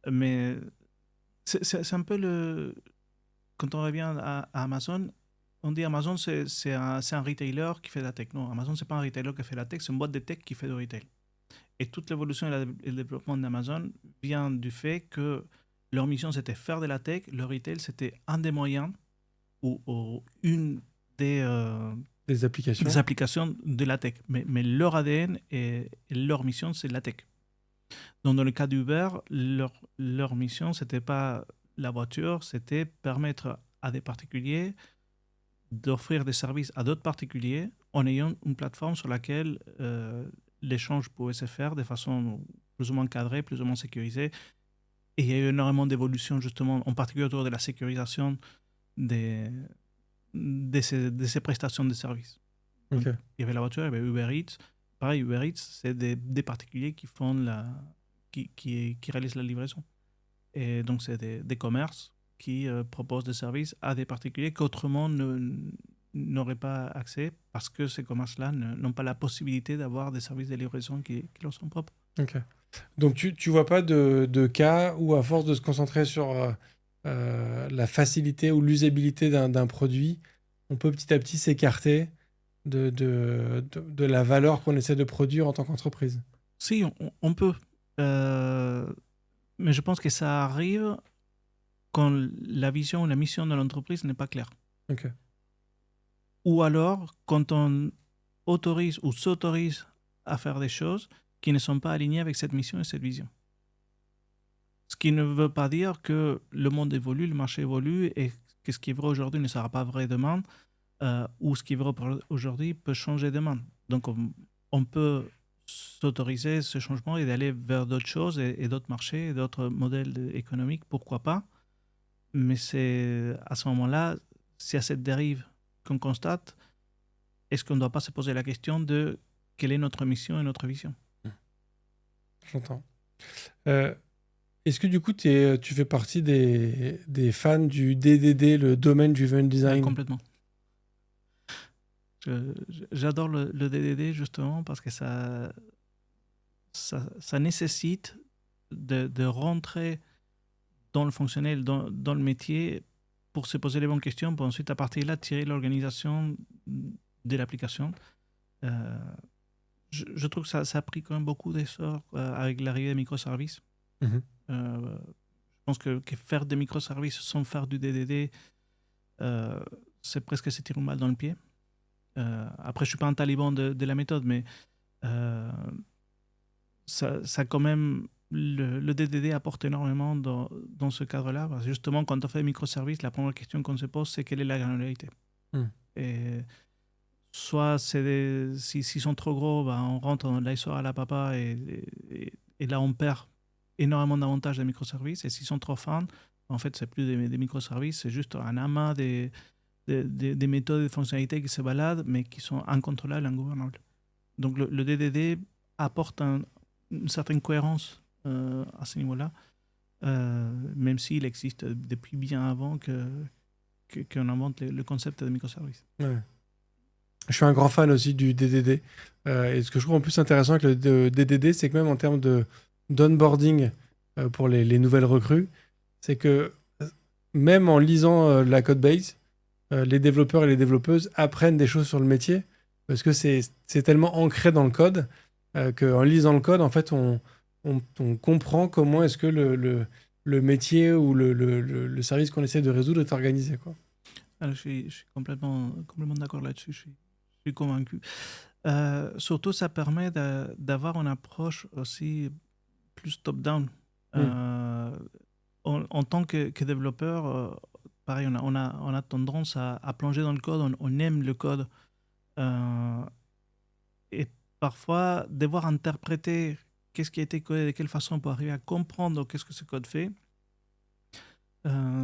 mais c'est un peu quand on revient à Amazon, on dit Amazon c'est un retailer qui fait de la tech. Non, Amazon c'est pas un retailer qui fait de la tech, c'est une boîte de tech qui fait du retail. Et toute l'évolution et le développement d'Amazon vient du fait que leur mission c'était faire de la tech, le retail c'était un des moyens ou une des applications de la tech. Mais leur ADN et leur mission, c'est la tech. Donc, dans le cas d'Uber, leur mission, ce n'était pas la voiture, c'était permettre à des particuliers d'offrir des services à d'autres particuliers en ayant une plateforme sur laquelle l'échange pouvait se faire de façon plus ou moins cadrée, plus ou moins sécurisée. Et il y a eu énormément d'évolutions, justement, en particulier autour de la sécurisation de ces prestations de services. Ok. Il y avait la voiture, il y avait Uber Eats. Pareil, Uber Eats, c'est des particuliers qui réalisent la livraison. Et donc, c'est des commerces qui proposent des services à des particuliers qu'autrement n'auraient pas accès parce que ces commerces-là n'ont pas la possibilité d'avoir des services de livraison qui leur sont propres. Ok. Donc tu vois pas de cas où, à force de se concentrer sur la facilité ou l'usabilité d'un produit, on peut petit à petit s'écarter de la valeur qu'on essaie de produire en tant qu'entreprise. Si, on peut. Mais je pense que ça arrive quand la vision ou la mission de l'entreprise n'est pas claire. Ok. Ou alors quand on autorise ou s'autorise à faire des choses qui ne sont pas alignées avec cette mission et cette vision. Ce qui ne veut pas dire que le monde évolue, le marché évolue et que ce qui est vrai aujourd'hui ne sera pas vrai demain, ou ce qui est vrai aujourd'hui peut changer demain. Donc on peut s'autoriser ce changement et d'aller vers d'autres choses et d'autres marchés et d'autres modèles économiques, pourquoi pas. Mais c'est à ce moment-là, c'est à cette dérive qu'on constate, est-ce qu'on ne doit pas se poser la question de quelle est notre mission et notre vision? J'entends. Est-ce que du coup, tu fais partie des fans du DDD, le Domain Driven Design? Complètement. J'adore le DDD justement parce que ça nécessite de rentrer dans le fonctionnel, dans le métier, pour se poser les bonnes questions, pour ensuite, à partir de là, tirer l'organisation de l'application. Je trouve que ça a pris quand même beaucoup d'essor avec l'arrivée des microservices. Mhm. Je pense que faire des microservices sans faire du DDD, c'est presque se tirer une balle dans le pied. Après, je ne suis pas un taliban de la méthode, mais ça quand même, le DDD apporte énormément dans ce cadre-là. Parce que justement, quand on fait des microservices, la première question qu'on se pose, c'est quelle est la granularité. Et soit s'ils sont trop gros, on rentre dans l'ISO à la papa et là, on perd énormément d'avantages des microservices. Et s'ils sont trop fins, en fait, c'est plus des microservices, c'est juste un amas des méthodes et des fonctionnalités qui se baladent, mais qui sont incontrôlables et ingouvernables. Donc le DDD apporte une certaine cohérence à ce niveau-là, même s'il existe depuis bien avant qu'on invente le concept de microservices. Ouais. Je suis un grand fan aussi du DDD. Et ce que je trouve en plus intéressant avec le DDD, c'est que même en termes d'onboarding pour les nouvelles recrues, c'est que même en lisant la code base, les développeurs et les développeuses apprennent des choses sur le métier parce que c'est tellement ancré dans le code qu'en lisant le code, en fait, on comprend comment est-ce que le métier ou le service qu'on essaie de résoudre est organisé, quoi. Alors, je suis complètement d'accord là-dessus. Je suis convaincu. Surtout, ça permet d'avoir une approche aussi plus top-down. En tant que développeur, pareil, on a tendance à plonger dans le code, on aime le code. Et parfois, devoir interpréter qu'est-ce qui a été codé, de quelle façon pour arriver à comprendre qu'est-ce que ce code fait,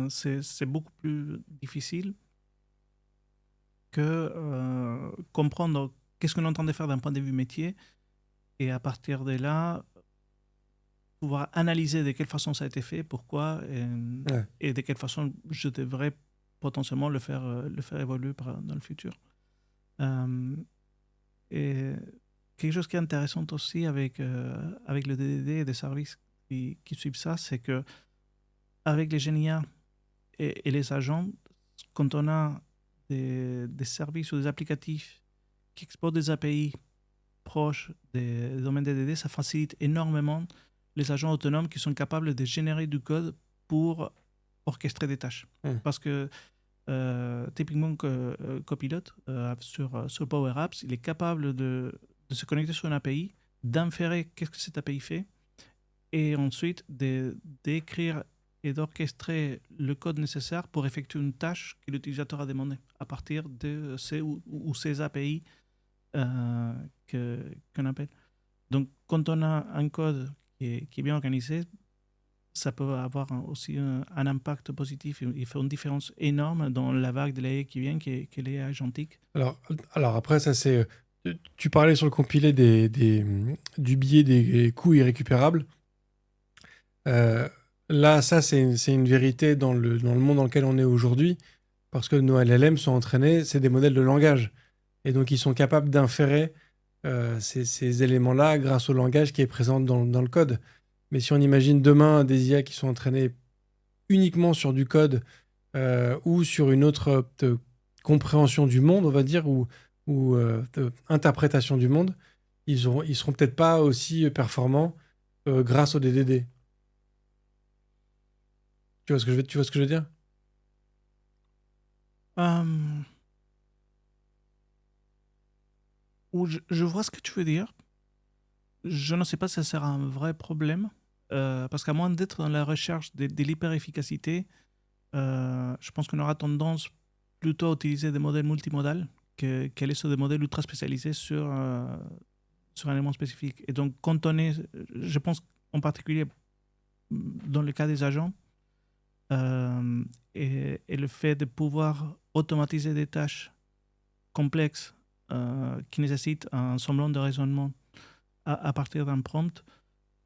c'est beaucoup plus difficile que comprendre qu'est-ce qu'on est en train de faire d'un point de vue métier et à partir de là, pouvoir analyser de quelle façon ça a été fait, pourquoi et de quelle façon je devrais potentiellement le faire évoluer dans le futur. Et quelque chose qui est intéressant aussi avec le DDD et des services qui suivent ça, c'est que avec les GNIA et les agents, quand on a des services ou des applicatifs qui exportent des API proches des domaines DDD, ça facilite énormément les agents autonomes qui sont capables de générer du code pour orchestrer des tâches. Parce que typiquement Copilot sur Power Apps, il est capable de se connecter sur une API, d'inférer qu'est-ce que cette API fait et ensuite d'écrire et d'orchestrer le code nécessaire pour effectuer une tâche que l'utilisateur a demandé à partir de ces API qu'on appelle. Donc, quand on a un code qui est bien organisé, ça peut avoir aussi un impact positif. Il fait une différence énorme dans la vague de l'AI qui vient, qui est l'AI agentique. Alors après, ça c'est. Tu parlais sur le compilé du billet des coûts irrécupérables. Là, ça, c'est une vérité dans le monde dans lequel on est aujourd'hui, parce que nos LLM sont entraînés, c'est des modèles de langage. Et donc, ils sont capables d'inférer ces éléments-là grâce au langage qui est présent dans le code. Mais si on imagine demain des IA qui sont entraînés uniquement sur du code ou sur une autre compréhension du monde, on va dire, ou interprétation du monde, ils seront peut-être pas aussi performants grâce au DDD. Tu vois ce que je veux dire? Euh, je vois ce que tu veux dire. Je ne sais pas si ça sera un vrai problème, parce qu'à moins d'être dans la recherche de l'hyper-efficacité, je pense qu'on aura tendance plutôt à utiliser des modèles multimodaux qu'aller sur des modèles ultra spécialisés sur un élément spécifique. Et donc, quand on est, je pense en particulier dans le cas des agents, et le fait de pouvoir automatiser des tâches complexes qui nécessitent un semblant de raisonnement à partir d'un prompt,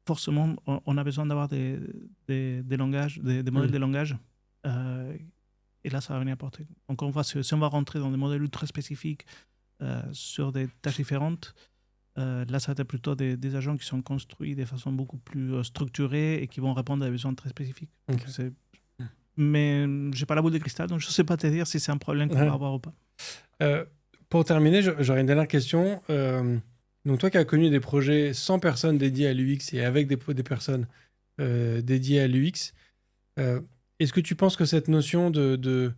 forcément, on a besoin d'avoir des langages, des modèles de langage. Et là, ça va venir apporter. Encore une fois, si on va rentrer dans des modèles ultra spécifiques sur des tâches différentes, là, ça va être plutôt des agents qui sont construits de façon beaucoup plus structurée et qui vont répondre à des besoins très spécifiques. Okay. Mais je n'ai pas la boule de cristal, donc je ne sais pas te dire si c'est un problème qu'on va avoir ou pas. Pour terminer, j'aurais une dernière question. Donc toi qui as connu des projets sans personnes dédiées à l'UX et avec des personnes dédiées à l'UX, est-ce que tu penses que cette notion de...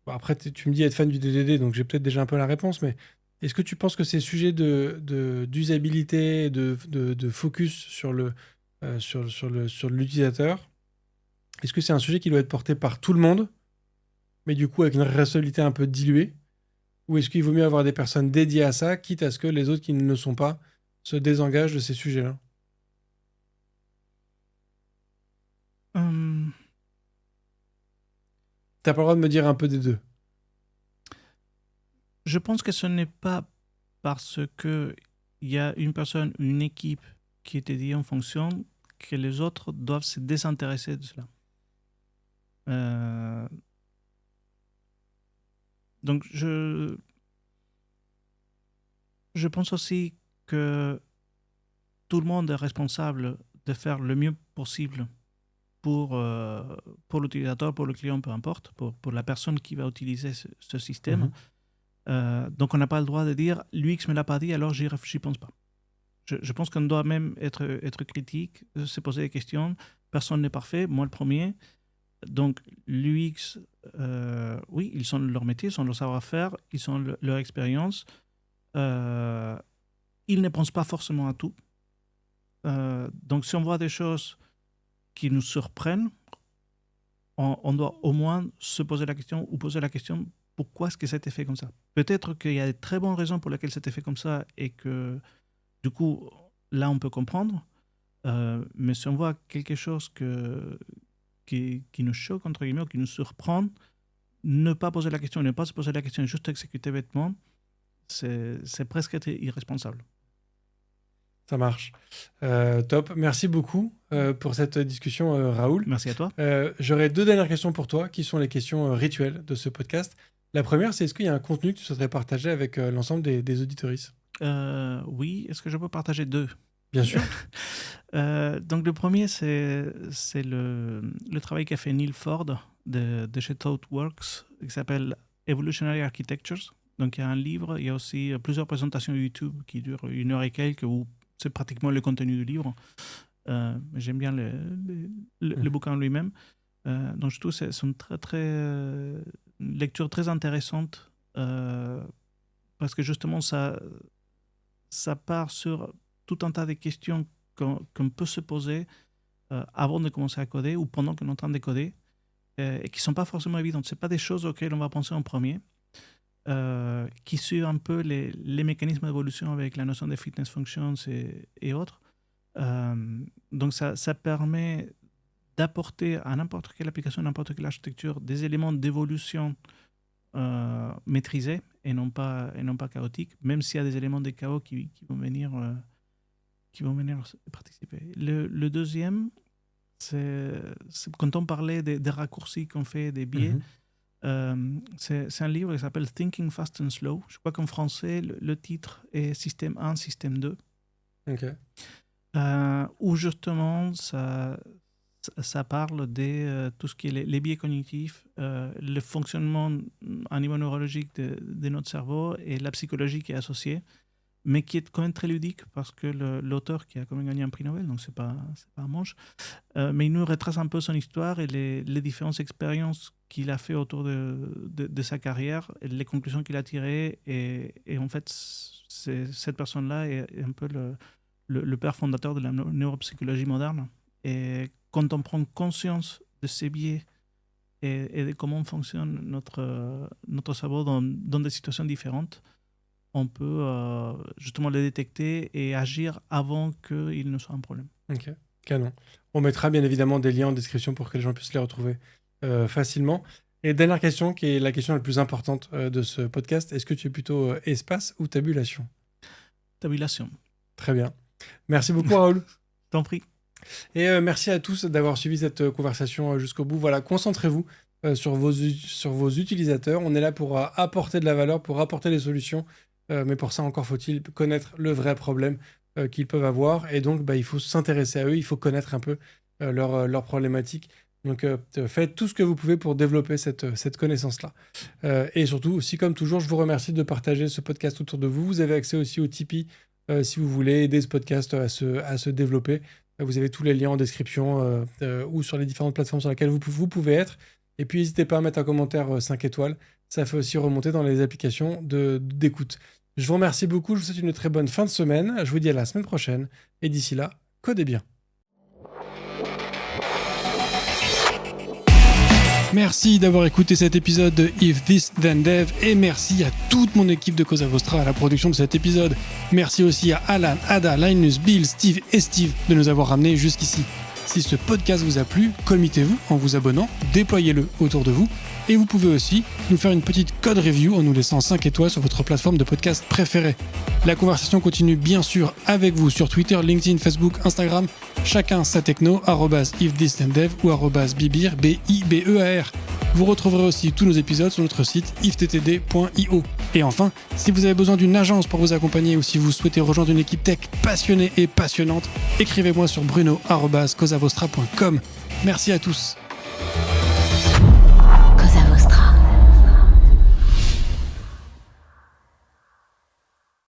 Bon, après, tu me dis être fan du DDD, donc j'ai peut-être déjà un peu la réponse, mais est-ce que tu penses que ces sujets d'usabilité, de focus sur l'utilisateur, est-ce que c'est un sujet qui doit être porté par tout le monde, mais du coup avec une responsabilité un peu diluée? Ou est-ce qu'il vaut mieux avoir des personnes dédiées à ça, quitte à ce que les autres qui ne le sont pas se désengagent de ces sujets-là? T'as pas le droit de me dire un peu des deux. Je pense que ce n'est pas parce qu'il y a une personne, une équipe qui est dédiée en fonction que les autres doivent se désintéresser de cela. Donc, je pense aussi que tout le monde est responsable de faire le mieux possible pour l'utilisateur, pour le client, peu importe, pour la personne qui va utiliser ce système. Donc, on n'a pas le droit de dire « l'UX ne me l'a pas dit, alors j'y pense pas ». Je pense qu'on doit même être critique, se poser des questions. Personne n'est parfait, moi le premier. Donc, l'UX, oui, ils ont leur métier, ils ont leur savoir-faire, ils ont leur expérience. Ils ne pensent pas forcément à tout. Donc, si on voit des choses qui nous surprennent, on doit au moins se poser la question ou poser la question pourquoi est-ce que ça a été fait comme ça. Peut-être qu'il y a de très bonnes raisons pour lesquelles c'était fait comme ça et que, du coup, là, on peut comprendre. Mais si on voit quelque chose qui nous choque, entre guillemets, ou qui nous surprend, ne pas poser la question, ne pas se poser la question, juste exécuter bêtement, c'est presque être irresponsable. Ça marche. Top. Merci beaucoup pour cette discussion, Raoul. Merci à toi. J'aurais deux dernières questions pour toi, qui sont les questions rituelles de ce podcast. La première, c'est est-ce qu'il y a un contenu que tu souhaiterais partager avec l'ensemble des auditoristes? Oui. Est-ce que je peux partager deux? Bien sûr. Donc, le premier, c'est le travail qu'a fait Neil Ford de chez ThoughtWorks, qui s'appelle Evolutionary Architectures. Donc, il y a un livre, il y a aussi plusieurs présentations YouTube qui durent 1 heure et quelques, où c'est pratiquement le contenu du livre. J'aime bien le bouquin lui-même. Donc, je trouve que c'est une lecture très intéressante parce que justement, ça part sur tout un tas de questions qu'on peut se poser avant de commencer à coder ou pendant qu'on est en train de coder et qui ne sont pas forcément évidentes. Ce ne sont pas des choses auxquelles on va penser en premier. Qui suivent un peu les mécanismes d'évolution avec la notion de fitness functions et autres. Donc, ça permet d'apporter à n'importe quelle application, n'importe quelle architecture, des éléments d'évolution maîtrisés et non pas chaotiques, même s'il y a des éléments de chaos qui vont venir participer. Le deuxième, c'est quand on parlait des raccourcis qu'on fait, des biais. C'est un livre qui s'appelle Thinking Fast and Slow. Je crois qu'en français, le titre est Système 1, Système 2. Okay. Où justement, ça parle de tout ce qui est les biais cognitifs, le fonctionnement à niveau neurologique de notre cerveau et la psychologie qui est associée, mais qui est quand même très ludique parce que l'auteur qui a quand même gagné un prix Nobel, donc c'est pas un manche, mais il nous retrace un peu son histoire et les différentes expériences qu'il a fait autour de sa carrière, et les conclusions qu'il a tirées, et en fait, cette personne-là est un peu le père fondateur de la neuropsychologie moderne. Et quand on prend conscience de ces biais et de comment fonctionne notre cerveau dans des situations différentes, on peut justement les détecter et agir avant qu'il ne soit un problème. Ok, canon. On mettra bien évidemment des liens en description pour que les gens puissent les retrouver facilement. Et dernière question, qui est la question la plus importante de ce podcast, est-ce que tu es plutôt espace ou tabulation ? Tabulation. Très bien. Merci beaucoup, Raoul. T'en prie. Et merci à tous d'avoir suivi cette conversation jusqu'au bout. Voilà, concentrez-vous sur vos utilisateurs. On est là pour apporter de la valeur, pour apporter des solutions. Mais pour ça, encore faut-il connaître le vrai problème qu'ils peuvent avoir. Et donc, il faut s'intéresser à eux, il faut connaître un peu leurs problématiques. Donc, faites tout ce que vous pouvez pour développer cette connaissance-là. Et surtout, aussi, comme toujours, je vous remercie de partager ce podcast autour de vous. Vous avez accès aussi au Tipeee si vous voulez aider ce podcast à se développer. Vous avez tous les liens en description ou sur les différentes plateformes sur lesquelles vous pouvez être. Et puis, n'hésitez pas à mettre un commentaire 5 étoiles. Ça fait aussi remonter dans les applications d'écoute. Je vous remercie beaucoup. Je vous souhaite une très bonne fin de semaine. Je vous dis à la semaine prochaine. Et d'ici là, codez bien. Merci d'avoir écouté cet épisode de If This Then Dev et merci à toute mon équipe de Cosa Vostra à la production de cet épisode. Merci aussi à Alan, Ada, Linus, Bill, Steve et Steve de nous avoir ramenés jusqu'ici. Si ce podcast vous a plu, committez-vous en vous abonnant, déployez-le autour de vous et vous pouvez aussi nous faire une petite code review en nous laissant 5 étoiles sur votre plateforme de podcast préférée. La conversation continue bien sûr avec vous sur Twitter, LinkedIn, Facebook, Instagram, chacun sa techno, @ifthisdendev ou @bibear, BIBEAR. Vous retrouverez aussi tous nos épisodes sur notre site ifttd.io. Et enfin, si vous avez besoin d'une agence pour vous accompagner ou si vous souhaitez rejoindre une équipe tech passionnée et passionnante, écrivez-moi sur bruno@cosavostra.com. Merci à tous.